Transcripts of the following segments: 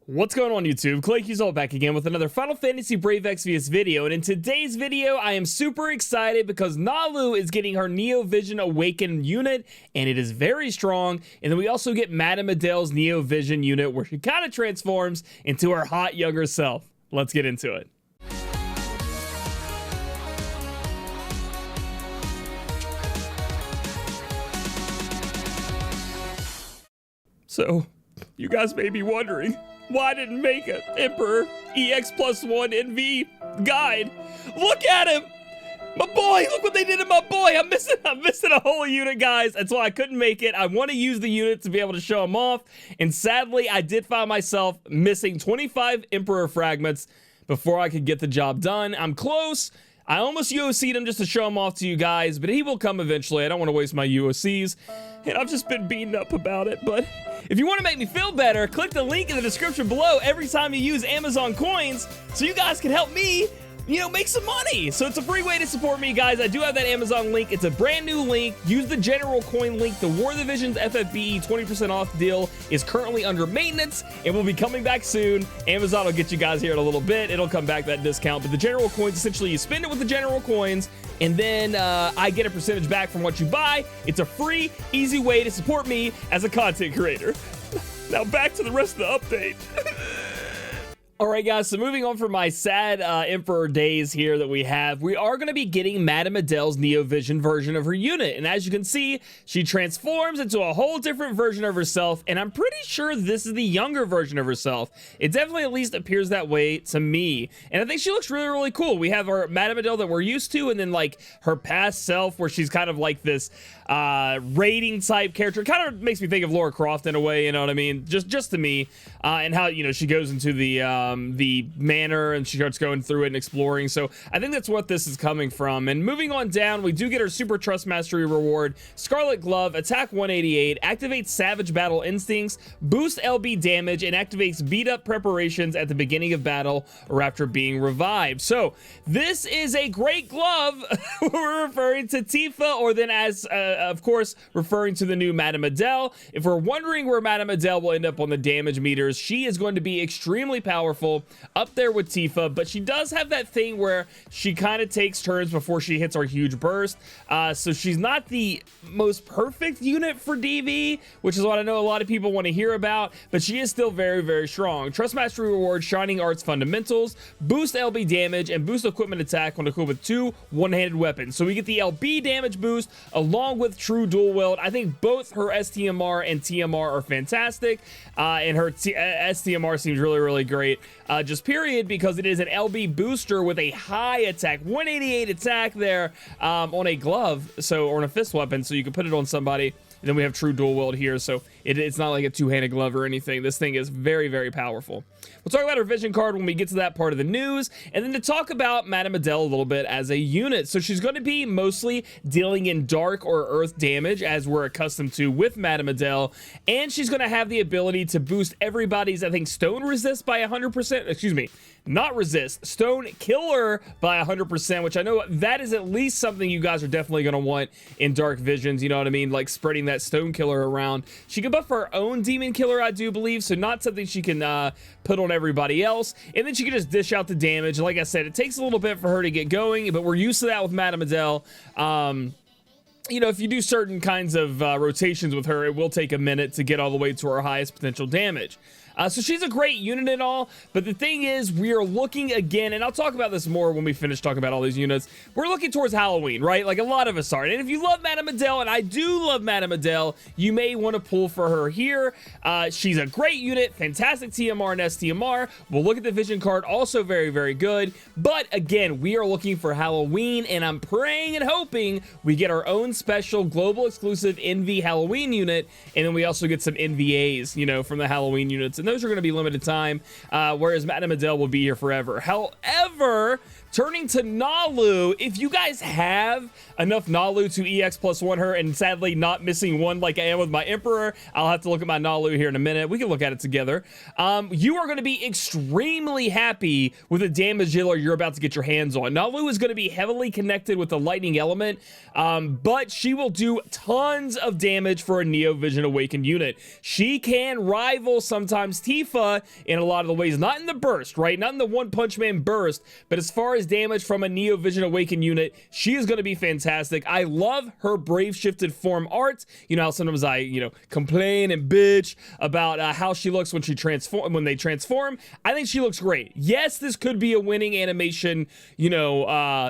What's going on, YouTube? Claic Yuzolt back again with another Final Fantasy Brave Exvius video, and in today's video I am super excited because Nalu is getting her Neo Vision Awakened unit, and it is very strong. And then we also get Madam Edel's Neo Vision unit where she kind of transforms into her hot younger self. Let's get into it. So, you guys may be wondering why I didn't make an Emperor EX+1 NV guide. Look at him! My boy! Look what they did to my boy! I'm missing a whole unit, guys. That's why I couldn't make it. I want to use the unit to be able to show him off. And sadly, I did find myself missing 25 Emperor fragments before I could get the job done. I'm close. I almost UOC'd him just to show him off to you guys, but he will come eventually. I don't want to waste my UOCs. And I've just been beaten up about it, but if you want to make me feel better, click the link in the description below every time you use Amazon coins so you guys can help me, make some money. So it's a free way to support me, guys. I do have that Amazon link. It's a brand new link. Use the general coin link. The War of the Visions FFBE 20% off deal is currently under maintenance and will be coming back soon. Amazon will get you guys here in a little bit. It'll come back, that discount. But the general coins, essentially you spend it with the general coins and then I get a percentage back from what you buy. It's a free, easy way to support me as a content creator. Now back to the rest of the update. Alright guys, so moving on from my sad Emperor days here that we have, we are going to be getting Madam Edel's Neo Vision version of her unit. And as you can see, she transforms into a whole different version of herself, and I'm pretty sure this is the younger version of herself. It definitely at least appears that way to me. And I think she looks really, really cool. We have our Madam Edel that we're used to, and then like her past self where she's kind of like this raiding type character. It kind of makes me think of Lara Croft in a way, you know what I mean? Just to me. And how, she goes into the manor and she starts going through it and exploring. So I think that's what this is coming from. And moving on down, we do get our Super Trust Mastery reward. Scarlet Glove, attack 188, activates Savage Battle Instincts, boosts LB damage, and activates Beat Up Preparations at the beginning of battle or after being revived. So this is a great glove. We're referring to Tifa, or then as, of course, referring to the new Madam Edel. If we're wondering where Madam Edel will end up on the damage meters, she is going to be extremely powerful, up there with Tifa, but she does have that thing where she kind of takes turns before she hits our huge burst. So she's not the most perfect unit for DV, which is what I know a lot of people want to hear about, but she is still very, very strong. Trust Mastery reward, Shining Arts Fundamentals, boost LB damage, and boost equipment attack when equipped with 2 one-handed weapons. So we get the LB damage boost along with True Dual Wield. I think both her STMR and TMR are fantastic, and her STMR seems really, really great. Just period, because it is an LB booster with a high attack, 188 attack there on a glove, or on a fist weapon, so you can put it on somebody. And then we have True Dual Wield here, so it's not like a two-handed glove or anything. This thing is very, very powerful. We'll talk about her vision card when we get to that part of the news, and then to talk about Madam Edel a little bit as a unit. So she's going to be mostly dealing in dark or earth damage, as we're accustomed to with Madam Edel, and she's going to have the ability to boost everybody's, I think, stone resist by 100%. Excuse me, not resist, stone killer by 100%, which I know that is at least something you guys are definitely going to want in Dark Visions, you know what I mean? Like spreading that stone killer around. She can buff her own demon killer, I do believe, so not something she can put on everybody else. And then she can just dish out the damage. Like I said, it takes a little bit for her to get going, but we're used to that with Madam Edel. If you do certain kinds of rotations with her, it will take a minute to get all the way to her highest potential damage. So she's a great unit and all, but the thing is, we are looking again, and I'll talk about this more when we finish talking about all these units. We're looking towards Halloween, right? Like a lot of us are. And if you love Madam Edel, and I do love Madam Edel, you may want to pull for her here. She's a great unit, fantastic TMR and STMR. We'll look at the vision card, also very, very good. But again, we are looking for Halloween, and I'm praying and hoping we get our own special global exclusive NV Halloween unit, and then we also get some NVAs, from the Halloween units. And those are going to be limited time, whereas Madam Edel will be here forever. However, turning to Nalu. If you guys have enough Nalu to EX +1 her, and sadly not missing one like I am with my Emperor, I'll have to look at my Nalu here in a minute. We can look at it together. You are going to be extremely happy with the damage dealer you're about to get your hands on. Nalu is going to be heavily connected with the lightning element, but she will do tons of damage for a Neo Vision Awakened unit. She can rival sometimes Tifa in a lot of the ways, not in the burst, right? Not in the One Punch Man burst, but as far as damage from a Neo Vision Awakened unit, she is going to be fantastic. I love her Brave Shifted Form art. You know how sometimes I, complain and bitch about how she looks when they transform. I think she looks great. Yes, this could be a winning animation,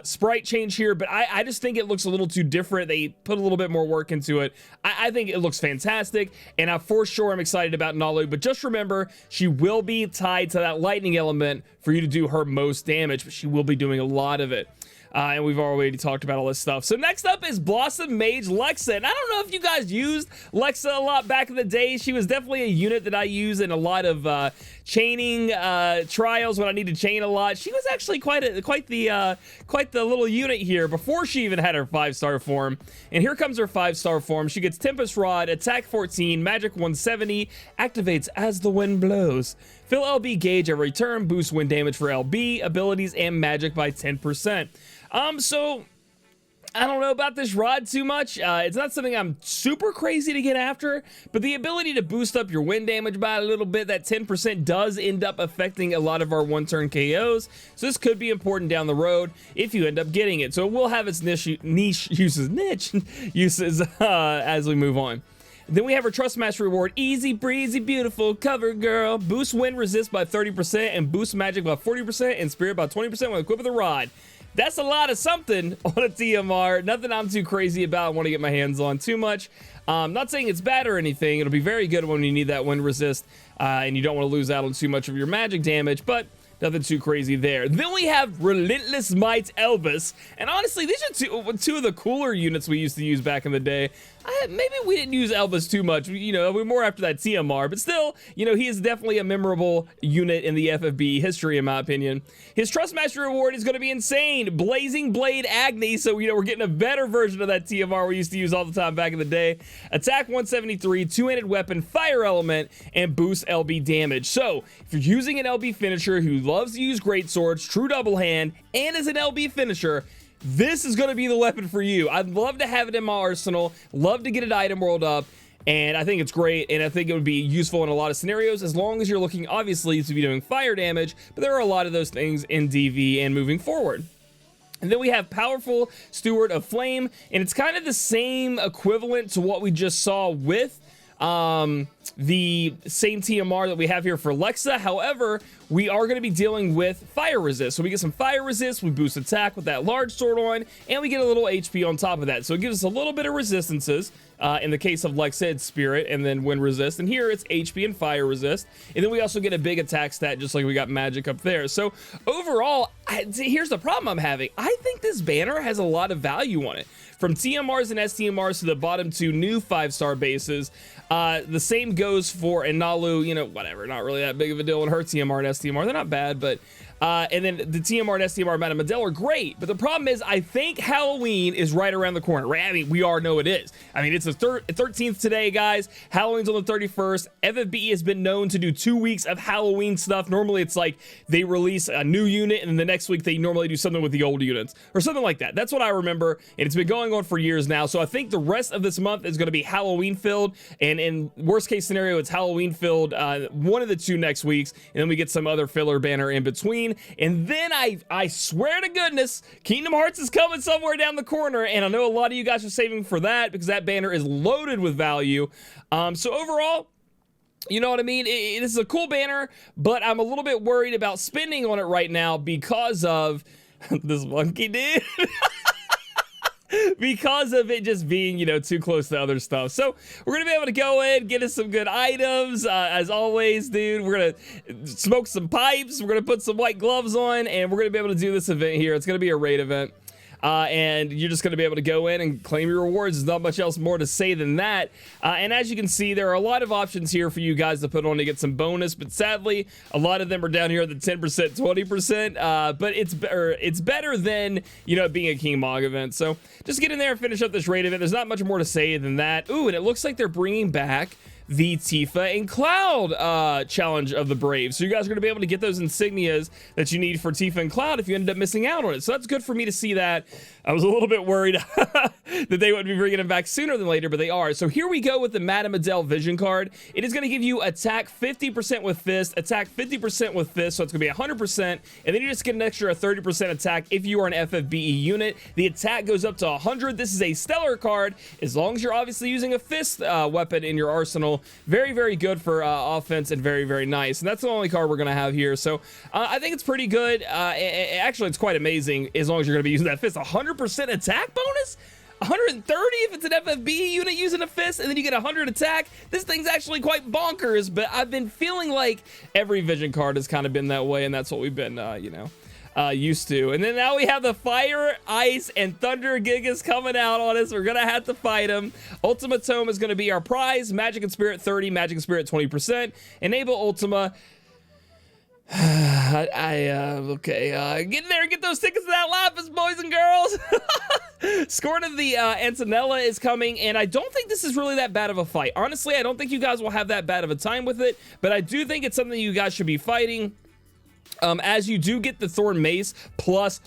sprite change here, but I just think it looks a little too different. They put a little bit more work into it. I think it looks fantastic, and for sure I'm excited about Nalu, but just remember, she will be tied to that lightning element for you to do her most damage, but she will be doing a lot of it. And we've already talked about all this stuff. So next up is Blossom Mage Lexa. And I don't know if you guys used Lexa a lot back in the day. She was definitely a unit that I use in a lot of chaining trials when I need to chain a lot. She was actually quite the little unit here before she even had her 5-star form. And here comes her 5-star form. She gets Tempest Rod, Attack 14, Magic 170, activates as the wind blows. Fill LB gauge every turn, boost wind damage for LB, abilities, and magic by 10%. So I don't know about this rod too much. It's not something I'm super crazy to get after, but the ability to boost up your wind damage by a little bit, that 10% does end up affecting a lot of our one-turn KOs. So this could be important down the road if you end up getting it. So it will have its niche uses as we move on. Then we have our Trust Master reward. Easy breezy, beautiful cover girl. Boost wind resist by 30% and boost magic by 40% and spirit by 20% when equipped with a rod. That's a lot of something on a TMR. Nothing I'm too crazy about. I want to get my hands on too much. Not saying it's bad or anything. It'll be very good when you need that wind resist and you don't want to lose out on too much of your magic damage, but nothing too crazy there. Then we have Relentless Might Elvis. And honestly, these are two of the cooler units we used to use back in the day. Maybe we didn't use Elvis too much. We're more after that TMR. But still, he is definitely a memorable unit in the FFBE history, in my opinion. His Trust Master reward is going to be insane. Blazing Blade Agni. So, we're getting a better version of that TMR we used to use all the time back in the day. Attack 173, two-handed weapon, fire element, and boost LB damage. So, if you're using an LB finisher who loves to use great swords, true double hand, and is an LB finisher, this is going to be the weapon for you. I'd love to have it in my arsenal, love to get it item rolled up, and I think it's great, and I think it would be useful in a lot of scenarios as long as you're looking, obviously, to be doing fire damage, but there are a lot of those things in DV and moving forward. And then we have Powerful Steward of Flame, and it's kind of the same equivalent to what we just saw with the same TMR that we have here for Lexa. However, we are going to be dealing with fire resist. So we get some fire resist, we boost attack with that large sword on, and we get a little HP on top of that. So it gives us a little bit of resistances. In the case of Lexa, it's spirit and then wind resist, and here it's HP and fire resist. And then we also get a big attack stat, just like we got magic up there. So overall, here's the problem I'm having. I think this banner has a lot of value on it. From TMRs and STMRs to the bottom two new 5-star bases, the same goes for Nalu, whatever, not really that big of a deal on her TMR and STMR. They're not bad, but and then the TMR and STMR Madam Edel are great, but the problem is I think Halloween is right around the corner, right? I mean, we all know it is. I mean, it's the 13th today, guys. Halloween's on the 31st. FFBE has been known to do 2 weeks of Halloween stuff. Normally, it's like they release a new unit, and then the next week they normally do something with the old units or something like that. That's what I remember, and it's been going on for years now. So I think the rest of this month is going to be Halloween filled, and in worst case scenario, it's Halloween filled one of the 2 next weeks, and then we get some other filler banner in between. And then I swear to goodness, Kingdom Hearts is coming somewhere down the corner, and I know a lot of you guys are saving for that because that banner is loaded with value. So overall, you know what I mean? This is a cool banner, but I'm a little bit worried about spending on it right now because of this monkey dude. Because of it just being, too close to other stuff. So we're going to be able to go in, get us some good items. As always, dude, we're going to smoke some pipes. We're going to put some white gloves on, and we're going to be able to do this event here. It's going to be a raid event. and you're just going to be able to go in and claim your rewards. There's not much else more to say than that. And as you can see, there are a lot of options here for you guys to put on to get some bonus, but sadly, a lot of them are down here at the 10%, 20%, but it's better than, you know, being a King Mog event. So just get in there and finish up this raid event. There's not much more to say than that. Ooh, and it looks like they're bringing back the Tifa and Cloud challenge of the Braves. So you guys are going to be able to get those insignias that you need for Tifa and Cloud if you ended up missing out on it. So that's good for me to see that. I was a little bit worried that they wouldn't be bringing them back sooner than later, but they are. So here we go with the Madam Edel vision card. It is going to give you attack 50% with fist, attack 50% with fist, so it's going to be 100%, and then you just get an extra 30% attack if you are an FFBE unit. The attack goes up to 100. This is a stellar card, as long as you're obviously using a fist weapon in your arsenal. Very, very good for offense and very, very nice. And that's the only card we're going to have here. So I think it's pretty good. Actually, it's quite amazing as long as you're going to be using that fist. 100% attack bonus? 130 if it's an FFBE unit using a fist, and then you get 100 attack. This thing's actually quite bonkers, but I've been feeling like every vision card has kind of been that way, and that's what we've been, used to. And then now we have the Fire, Ice, and Thunder Gigas coming out on us. We're gonna have to fight them. Ultima Tome is gonna be our prize. Magic and Spirit 30, Magic and Spirit 20%. Enable Ultima. Okay, get in there and get those tickets to that Lapis, boys and girls. Scorn of the Antonella is coming, and I don't think this is really that bad of a fight. Honestly, I don't think you guys will have that bad of a time with it, but I do think it's something you guys should be fighting. As you do get the Thorn Mace plus,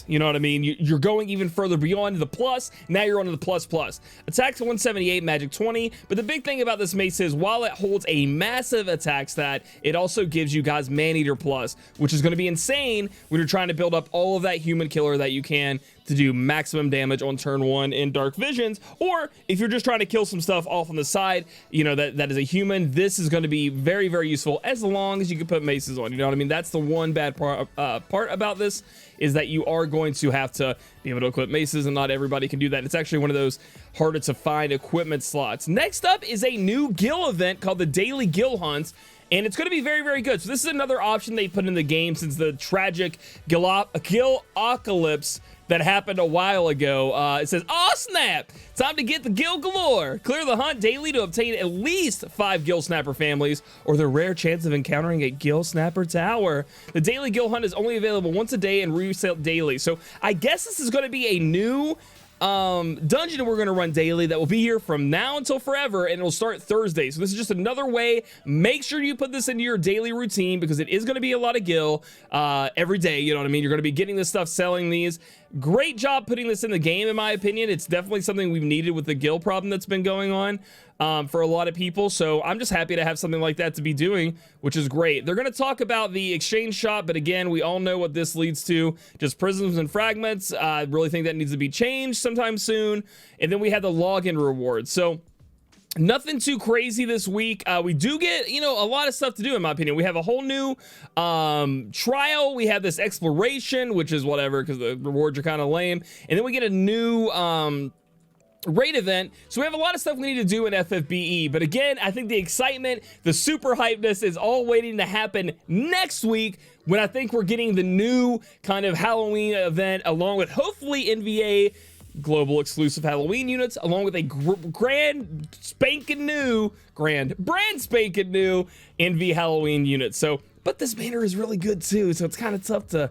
you know what I mean? You're going even further beyond the plus. Now you're on to the plus. Attack to 178, magic 20. But the big thing about this mace is while it holds a massive attack stat, it also gives you guys Man-Eater plus, which is going to be insane when you're trying to build up all of that human killer that you can to do maximum damage on turn 1 in Dark Visions, or if you're just trying to kill some stuff off on the side, you know, that is a human, this is going to be very, very useful as long as you can put maces on, you know what I mean? That's the one bad part about this, is that you are going to have to be able to equip maces, and not everybody can do that. It's actually one of those harder to find equipment slots. Next up is a new GIL event called the Daily GIL Hunt, and it's going to be very, very good. So this is another option they put in the game since the tragic GIL-apocalypse that happened a while ago. It says, oh snap, time to get the GIL galore. Clear the hunt daily to obtain at least 5 GIL Snapper families, or the rare chance of encountering a GIL Snapper tower. The daily GIL hunt is only available once a day and resale daily. So I guess this is going to be a new dungeon that we're going to run daily that will be here from now until forever, and it'll start Thursday. So this is just another way. Make sure you put this into your daily routine, because it is going to be a lot of GIL every day, you know what I mean? You're going to be getting this stuff, selling these. Great job putting this in the game, in my opinion. It's definitely something we've needed with the GIL problem that's been going on for a lot of people. So I'm just happy to have something like that to be doing, which is great. They're going to talk about the exchange shop, but again, we all know what this leads to. Just prisms and fragments. I really think that needs to be changed sometime soon. And then we have the login rewards. So nothing too crazy this week. We do get, you know, a lot of stuff to do, in my opinion. We have a whole new trial. We have this exploration, which is whatever, because the rewards are kind of lame. And then we get a new raid event. So we have a lot of stuff we need to do in FFBE. But again, I think the excitement, the super hypeness is all waiting to happen next week, when I think we're getting the new kind of Halloween event, along with hopefully NVA global exclusive Halloween units, along with a brand spanking new NV Halloween unit. So, but this banner is really good too, so it's kind of tough to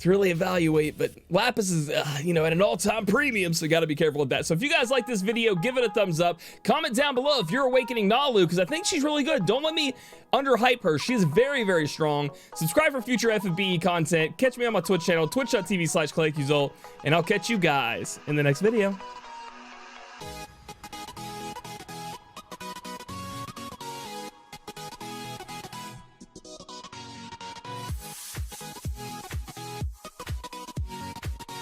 really evaluate, but Lapis is, you know, at an all-time premium, so you got to be careful with that. So if you guys like this video, give it a thumbs up. Comment down below if you're awakening Nalu, because I think she's really good. Don't let me underhype her. She's very, very strong. Subscribe for future FFBE content. Catch me on my Twitch channel, twitch.tv/Claic Yuzolt, and I'll catch you guys in the next video.